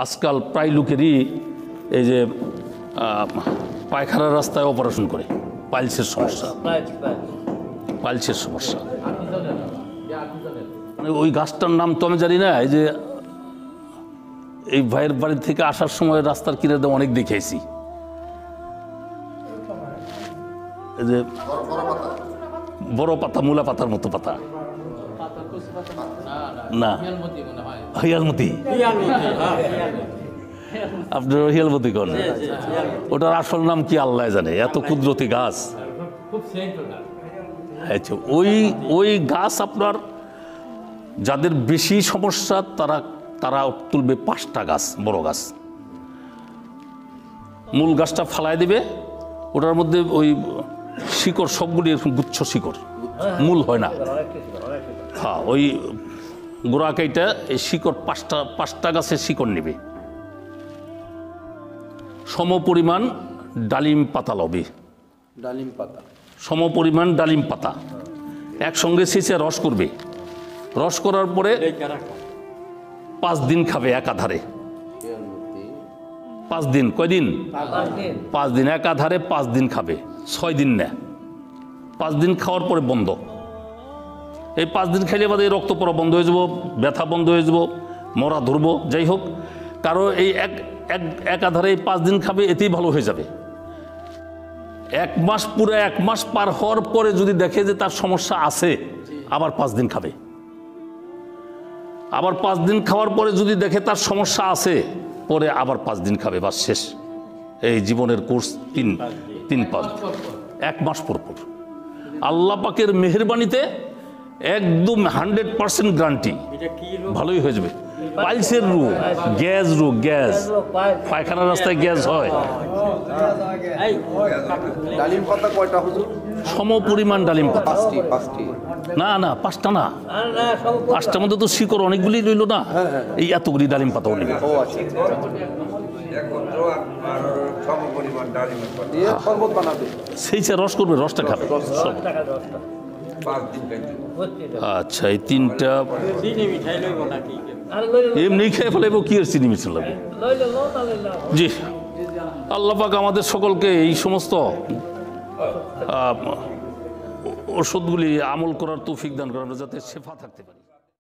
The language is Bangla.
আজকাল প্রায় লোকেরই এই যে পায়খানার রাস্তায় অপারেশন করে, পাইলসের সমস্যা, পাইলসের সমস্যা। মানে ওই গাছটার নাম তো আমি জানি না। এই যে এই ভাইয়ের বাড়ি থেকে আসার সময় রাস্তার কিনারে অনেক দেখেছি, এই যে বড় পাতা, মূলা পাতার মতো পাতা, না হিয়ালমতি, আপনার হিয়ালমতি কোন? ওটার আসল নাম কি আল্লাহ জানে, এত কুদরতি গাছ। আচ্ছা, ওই গাছ আপনার যাদের বেশি সমস্যা তারা তুলবে 5টা গাছ, বড় গাছ, মূল গাছটা ফালায় দিবে, ওটার মধ্যে ওই শিকড় সবগুলি এরকম গুচ্ছ শিকড়, মূল হয় না। হ্যাঁ, ওই গোড়া কাইটা এই শিকড় 5টা গাছের শিকড় নেবে, সম পরিমাণ ডালিম পাতা লবে, ডালিম পাতা, সম পরিমাণ ডালিম পাতা একসঙ্গে ছেঁচে রস করবে। রস করার পরে 5 দিন খাবে একাধারে। 5 দিন, কয়দিন? 5 দিন একাধারে 5 দিন খাবে, 6 দিন না। 5 দিন খাওয়ার পরে বন্ধ। এই 5 দিন খাইলে বাদে রক্ত পড়া বন্ধ হয়ে যাব, ব্যথা বন্ধ হয়ে যাব, মরা ধরবো, যাই হোক। কারো এই একাধারে এই 5 দিন খাবে, এতেই ভালো হয়ে যাবে। 1 মাস, পুরো 1 মাস পার হওয়ার পরে যদি দেখে যে তার সমস্যা আছে, আবার 5 দিন খাবে। আবার 5 দিন খাওয়ার পরে যদি দেখে তার সমস্যা আছে, পরে আবার 5 দিন খাবে, বাস শেষ। এই জীবনের কোর্স 3-5, 1 মাস পর পর। আল্লাহ পাকের মেহেরবানিতে একদম 100% গ্যারান্টি, ভালোই হয়ে যাবে। পাইলসের রোগ, গ্যাস, পায়খানার রাস্তায় গ্যাস হয়। ডালিম পাতা কয়টা হুজুর? সম পরিমাণ ডালিম পাতা। 5টি? না 5টা না, 5টার মধ্যে তো শিকড় অনেকগুলি রইল না, এই এতগুলি ডালিম পাতাও নেবে। সেই রস করবে, রসটা খাবে। আচ্ছা, এই 3টা এমনি খেয়ে ফেলাইব, কি আর চিনি মিশন লাগবে? জি, আল্লাহ পাক আমাদের সকলকে এই সমস্ত ওষুধগুলি আমল করার তৌফিক দান করেন, যাতে শেফা থাকতে পারি।